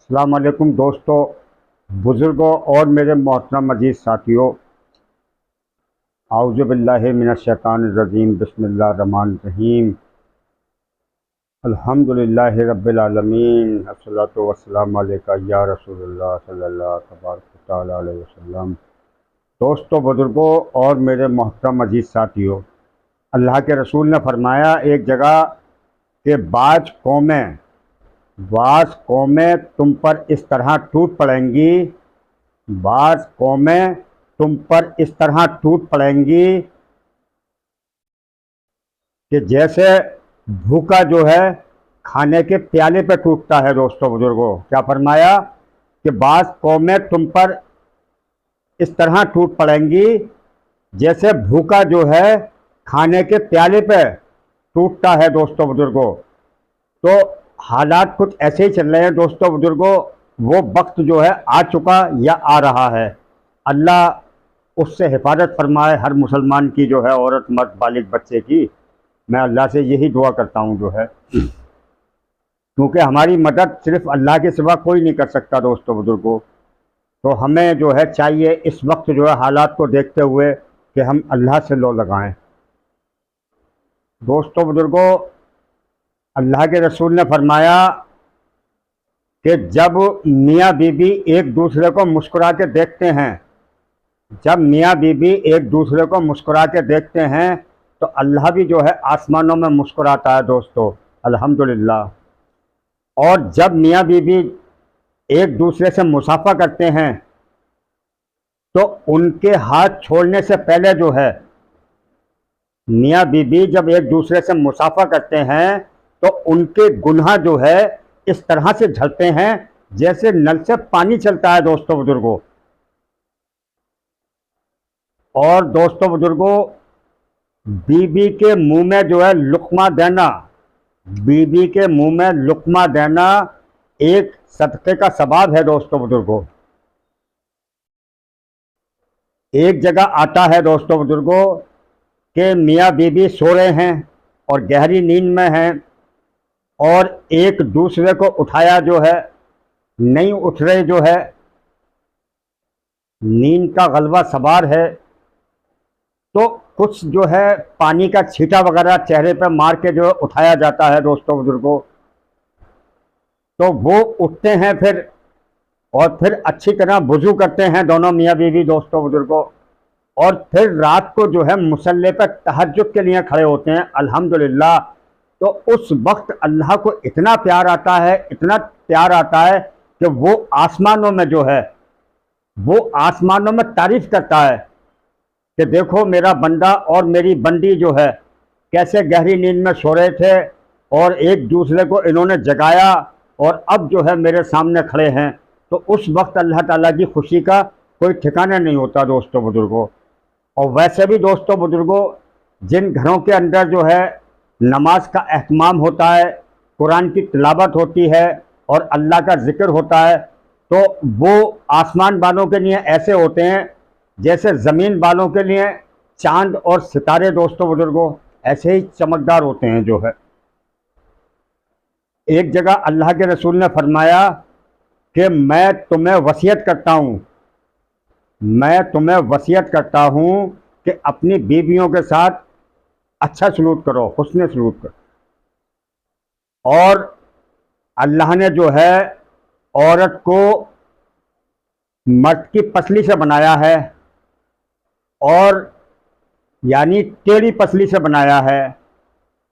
अस्सलाम वालेकुम दोस्तों, बुज़ुर्गों और मेरे मोहतरम अजीज़ साथियों। आऊज़ु बिल्लाहि मिनश शैतानिर रजीम, बिस्मिल्लाहिर रहमानिर रहीम। अल्हम्दुलिल्लाहि रब्बिल आलमीन, अस्सलातु वस्सलामु अलैका या रसूलल्लाह सल्लल्लाहु तबारक तआला अलैहि वसल्लम। दोस्तों, बुज़ुर्गों और मेरे मोहतरम अजीज़ साथियों, अल्लाह के रसूल ने फरमाया एक जगह कि बाज़ कौमें तुम पर इस तरह टूट पड़ेंगी, बाज़ कौमें तुम पर इस तरह टूट पड़ेंगी कि जैसे भूखा जो है खाने के प्याले पे टूटता है। दोस्तों बुजुर्गों, क्या फरमाया कि बाज़ कौमें तुम पर इस तरह टूट पड़ेंगी जैसे भूखा जो है खाने के प्याले पे टूटता है। दोस्तों बुजुर्गों, तो हालात कुछ ऐसे ही चल रहे हैं। दोस्तों बुजुर्गों, वो वक्त जो है आ चुका या आ रहा है। अल्लाह उससे हिफाजत फरमाए हर मुसलमान की, जो है औरत मर्द बालिग बच्चे की। मैं अल्लाह से यही दुआ करता हूँ जो है, क्योंकि हमारी मदद सिर्फ अल्लाह के सिवा कोई नहीं कर सकता। दोस्तों बुजुर्गों, तो हमें जो है चाहिए इस वक्त जो है हालात को देखते हुए कि हम अल्लाह से लो लगाएं। दोस्तों बुजुर्गों, अल्लाह के रसूल ने फरमाया कि जब मियाँ बीबी एक दूसरे को मुस्कुरा के देखते हैं, जब मियाँ बीबी एक दूसरे को मुस्कुरा के देखते हैं तो अल्लाह भी जो है आसमानों में मुस्कुराता है। दोस्तों अल्हम्दुलिल्लाह। और जब मियाँ बीबी एक दूसरे से मुसाफा करते हैं तो उनके हाथ छोड़ने से पहले जो है, मियाँ बीबी जब एक दूसरे से मुसाफा करते हैं तो उनके गुनाह जो है इस तरह से झड़ते हैं जैसे नल से पानी चलता है। दोस्तों बुजुर्गों, और दोस्तों बुजुर्गों, बीबी के मुंह में जो है लुक्मा देना, बीबी के मुंह में लुक्मा देना एक सदक़े का सवाब है। दोस्तों बुजुर्गों, एक जगह आता है दोस्तों बुजुर्गों कि मियाँ बीबी सो रहे हैं और गहरी नींद में हैं और एक दूसरे को उठाया जो है नहीं उठ रहे, जो है नींद का गलबा सवार है, तो कुछ जो है पानी का छींटा वगैरह चेहरे पर मार के जो है उठाया जाता है। दोस्तों बुजुर्गों, तो वो उठते हैं फिर, और फिर अच्छी तरह वुज़ू करते हैं दोनों मियाँ बीवी। दोस्तों बुजुर्गों, और फिर रात को जो है मुसल्ले पर तहज्जुद के लिए खड़े होते हैं। अल्हम्दुलिल्लाह। तो उस वक्त अल्लाह को इतना प्यार आता है, इतना प्यार आता है कि वो आसमानों में जो है, वो आसमानों में तारीफ़ करता है कि देखो मेरा बंदा और मेरी बंदी जो है कैसे गहरी नींद में सो रहे थे और एक दूसरे को इन्होंने जगाया और अब जो है मेरे सामने खड़े हैं। तो उस वक्त अल्लाह ताला की खुशी का कोई ठिकाना नहीं होता। दोस्तों बुजुर्गों, और वैसे भी दोस्तों बुजुर्गों, जिन घरों के अंदर जो है नमाज का एहतमाम होता है, कुरान की तिलावत होती है और अल्लाह का जिक्र होता है, तो वो आसमान वालों के लिए ऐसे होते हैं जैसे ज़मीन वालों के लिए चांद और सितारे। दोस्तों बुजुर्गों, ऐसे ही चमकदार होते हैं जो है। एक जगह अल्लाह के रसूल ने फरमाया कि मैं तुम्हें वसीयत करता हूँ, मैं तुम्हें वसीयत करता हूँ कि अपनी बीवियों के साथ अच्छा सलूक करो, हुस्न सलूक करो। और अल्लाह ने जो है औरत को मर्द की पसली से बनाया है, और यानी टेढ़ी पसली से बनाया है।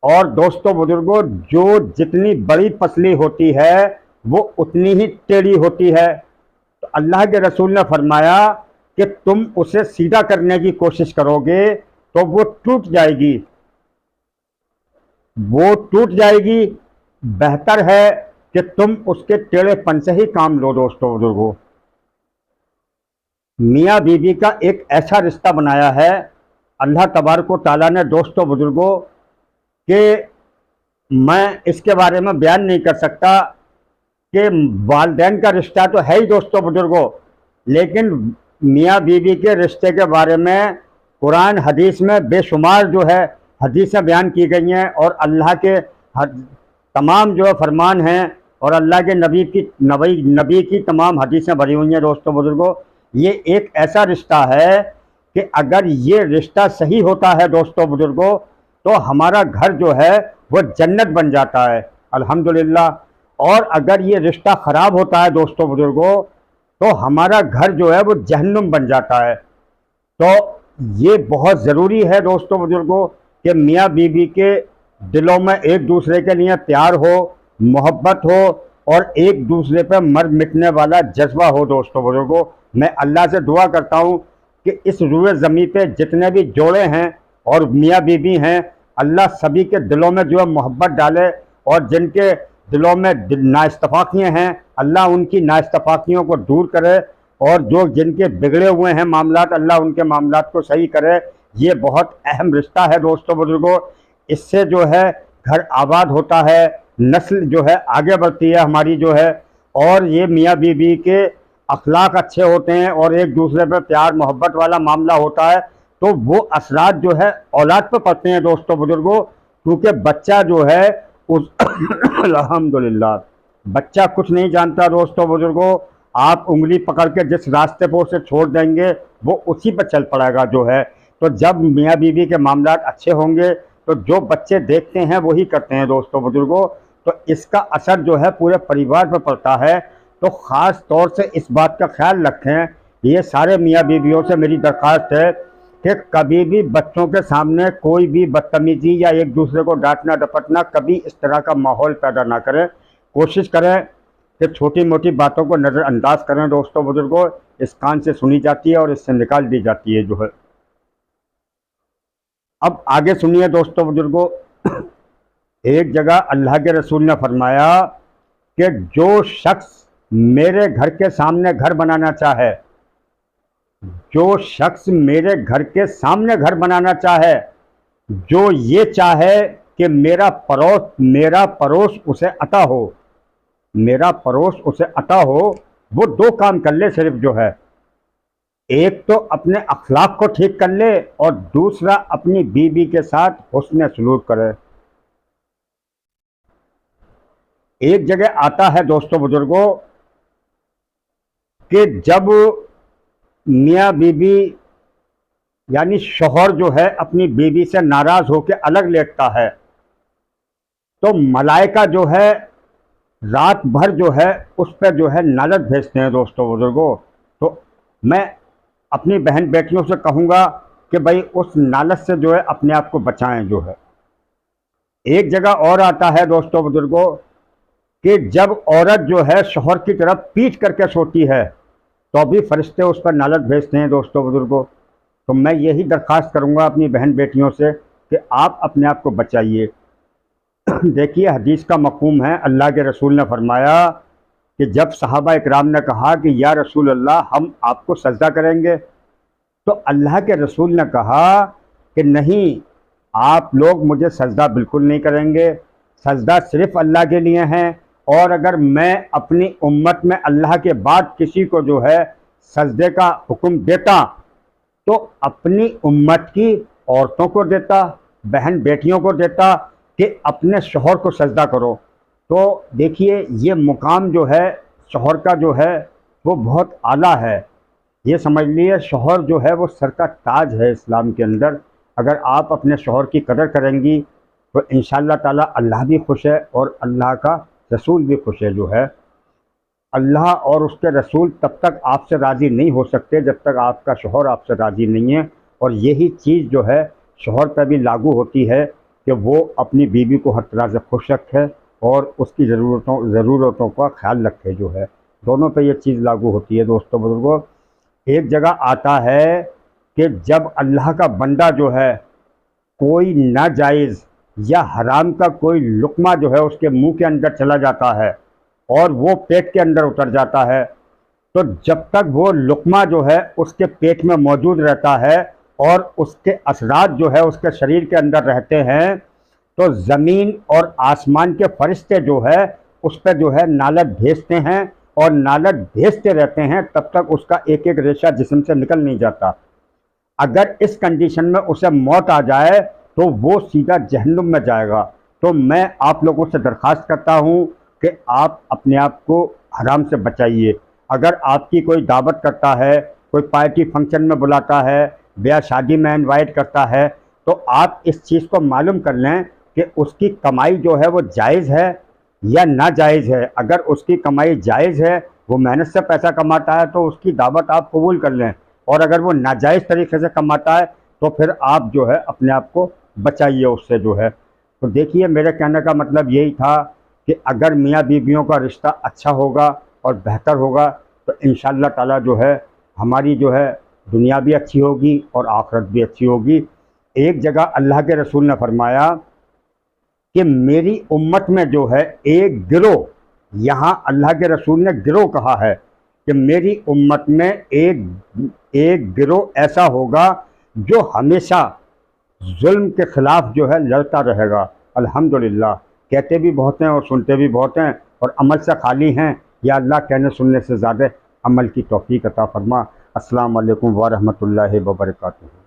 और दोस्तों बुजुर्गों, जो जितनी बड़ी पसली होती है वो उतनी ही टेढ़ी होती है। तो अल्लाह के रसूल ने फरमाया कि तुम उसे सीधा करने की कोशिश करोगे तो वो टूट जाएगी, वो टूट जाएगी। बेहतर है कि तुम उसके टेढ़ेपन से ही काम लो। दोस्तों बुजुर्गों, मियाँ बीवी का एक ऐसा रिश्ता बनाया है अल्लाह तबारक व तआला ने। दोस्तों बुजुर्गों, कि मैं इसके बारे में बयान नहीं कर सकता कि वालदैन का रिश्ता तो है ही दोस्तों बुजुर्गों, लेकिन मियाँ बीवी के रिश्ते के बारे में कुरान हदीस में बेशुमार जो है हदीसें बयान की गई हैं और अल्लाह के तमाम जो फरमान हैं और अल्लाह के नबी की तमाम हदीसें भरी हुई हैं दोस्तों बुजुर्गों। ये एक ऐसा रिश्ता है कि अगर ये रिश्ता सही होता है दोस्तों बुजुर्गों, तो हमारा घर जो है वो जन्नत बन जाता है अल्हम्दुलिल्लाह। और अगर ये रिश्ता ख़राब होता है दोस्तों बुजुर्गों, तो हमारा घर जो है वो जहन्नुम बन जाता है। तो ये बहुत ज़रूरी है दोस्तों बुजुर्गों कि मियाँ बीवी के दिलों में एक दूसरे के लिए प्यार हो, मोहब्बत हो और एक दूसरे पर मर मिटने वाला जज्बा हो दोस्तों बुजुर्गों। मैं अल्लाह से दुआ करता हूँ कि इस रूए ज़मीन पे जितने भी जोड़े हैं और मियाँ बीवी हैं, अल्लाह सभी के दिलों में जो है मोहब्बत डाले, और जिनके दिलों में नाइस्तफाकियाँ हैं, अल्लाह उनकी नाइस्तफाकियों को दूर करे, और जो जिनके बिगड़े हुए हैं मामलात, अल्लाह उनके मामलात को सही करे। ये बहुत अहम रिश्ता है दोस्तों बुजुर्गों। इससे जो है घर आबाद होता है, नस्ल जो है आगे बढ़ती है हमारी जो है, और ये मियाँ बीवी के अखलाक अच्छे होते हैं और एक दूसरे पर प्यार मोहब्बत वाला मामला होता है, तो वो असरात जो है औलाद पर पड़ते हैं दोस्तों बुजुर्गों। क्योंकि बच्चा जो है उस अल्हम्दुलिल्लाह, बच्चा कुछ नहीं जानता दोस्तों बुजुर्गों। आप उंगली पकड़ के जिस रास्ते पर उसे छोड़ देंगे वो उसी पर चल पड़ेगा जो है। तो जब मियाँ बीवी के मामलात अच्छे होंगे तो जो बच्चे देखते हैं वही करते हैं दोस्तों बुजुर्गों। तो इसका असर जो है पूरे परिवार पर पड़ता है। तो ख़ास तौर से इस बात का ख्याल रखें, ये सारे मियाँ बीवियों से मेरी दरख्वास्त है कि कभी भी बच्चों के सामने कोई भी बदतमीजी या एक दूसरे को डांटना डपटना, कभी इस तरह का माहौल पैदा ना करें। कोशिश करें कि छोटी मोटी बातों को नज़रअंदाज करें दोस्तों बुजुर्गों। इस कान से सुनी जाती है और इससे निकाल दी जाती है जो है। अब आगे सुनिए दोस्तों बुजुर्गों। एक जगह अल्लाह के रसूल ने फरमाया कि जो शख्स मेरे घर के सामने घर बनाना चाहे, जो शख्स मेरे घर के सामने घर बनाना चाहे, जो ये चाहे कि मेरा पड़ोस उसे अता हो, मेरा पड़ोस उसे अता हो, वो दो काम कर ले सिर्फ जो है। एक तो अपने अखलाक को ठीक कर ले और दूसरा अपनी बीवी के साथ हुस्न सलूक करे। एक जगह आता है दोस्तों बुजुर्गों कि जब मियाँ बीवी यानी शौहर जो है अपनी बीवी से नाराज़ होकर अलग लेटता है, तो मलाइका जो है रात भर जो है उस पर जो है नालत भेजते हैं दोस्तों बुजुर्गों। तो मैं अपनी बहन बेटियों से कहूँगा कि भाई उस नालत से जो है अपने आप को बचाएं जो है। एक जगह और आता है दोस्तों बुजुर्गों कि जब औरत जो है शौहर की तरफ पीठ करके सोती है, तो भी फरिश्ते उस पर नालत भेजते हैं दोस्तों बुजुर्गों। तो मैं यही दरख्वास्त करूँगा अपनी बहन बेटियों से कि आप अपने आप को बचाइए। देखिए हदीस का मफ़हूम है, अल्लाह के रसूल ने फरमाया कि जब सहाबा इकराम ने कहा कि या रसूल अल्लाह हम आपको सजदा करेंगे, तो अल्लाह के रसूल ने कहा कि नहीं, आप लोग मुझे सजदा बिल्कुल नहीं करेंगे, सजदा सिर्फ़ अल्लाह के लिए है। और अगर मैं अपनी उम्मत में अल्लाह के बाद किसी को जो है सजदे का हुक्म देता, तो अपनी उम्मत की औरतों को देता, बहन बेटियों को देता कि अपने शौहर को सजदा करो। तो देखिए ये मुकाम जो है शौहर का जो है वो बहुत आला है। ये समझ लिए शौहर जो है वो सर का ताज है इस्लाम के अंदर। अगर आप अपने शौहर की कदर करेंगी तो इंशाअल्लाह ताला अल्लाह भी खुश है और अल्लाह का रसूल भी खुश है जो है। अल्लाह और उसके रसूल तब तक आपसे राज़ी नहीं हो सकते जब तक आपका शौहर आपसे राज़ी नहीं है। और यही चीज़ जो है शौहर पर भी लागू होती है कि वो अपनी बीवी को हर तरह से खुश रखे और उसकी ज़रूरतों का ख्याल रखे जो है। दोनों पे ये चीज़ लागू होती है दोस्तों बुजुर्गों। एक जगह आता है कि जब अल्लाह का बंदा जो है कोई नाजायज़ या हराम का कोई लुक़मा जो है उसके मुंह के अंदर चला जाता है और वो पेट के अंदर उतर जाता है, तो जब तक वो लुक़मा जो है उसके पेट में मौजूद रहता है और उसके असरात जो है उसके शरीर के अंदर रहते हैं, तो ज़मीन और आसमान के फरिश्ते जो है उस पर जो है नालत भेजते हैं और नालत भेजते रहते हैं तब तक उसका एक एक रेशा जिस्म से निकल नहीं जाता। अगर इस कंडीशन में उसे मौत आ जाए तो वो सीधा जहन्नुम में जाएगा। तो मैं आप लोगों से दरख्वास्त करता हूँ कि आप अपने आप को हराम से बचाइए। अगर आपकी कोई दावत करता है, कोई पार्टी फंक्शन में बुलाता है, ब्याह शादी में इनवाइट करता है, तो आप इस चीज़ को मालूम कर लें कि उसकी कमाई जो है वो जायज़ है या नाजायज़ है। अगर उसकी कमाई जायज़ है, वो मेहनत से पैसा कमाता है, तो उसकी दावत आप कबूल कर लें, और अगर वो नाजायज़ तरीके से कमाता है तो फिर आप जो है अपने आप को बचाइए उससे जो है। तो देखिए, मेरे कहने का मतलब यही था कि अगर मियाँ बीवियों का रिश्ता अच्छा होगा और बेहतर होगा तो इंशाअल्लाह ताला जो है हमारी जो है दुनिया भी अच्छी होगी और आखिरत भी अच्छी होगी। एक जगह अल्लाह के रसूल ने फरमाया कि मेरी उम्मत में जो है एक गिरोह, यहाँ अल्लाह के रसूल ने गिरोह कहा है कि मेरी उम्मत में एक गिरोह ऐसा होगा जो हमेशा जुल्म के ख़िलाफ़ जो है लड़ता रहेगा। अल्हम्दुलिल्लाह, कहते भी बहुत हैं और सुनते भी बहुत हैं और अमल से खाली हैं। या अल्लाह कहने सुनने से ज़्यादा अमल की तौफ़ीक़ अता फ़रमा। अस्सलामु अलैकुम व रहमतुल्लाहि व बरकातुहू।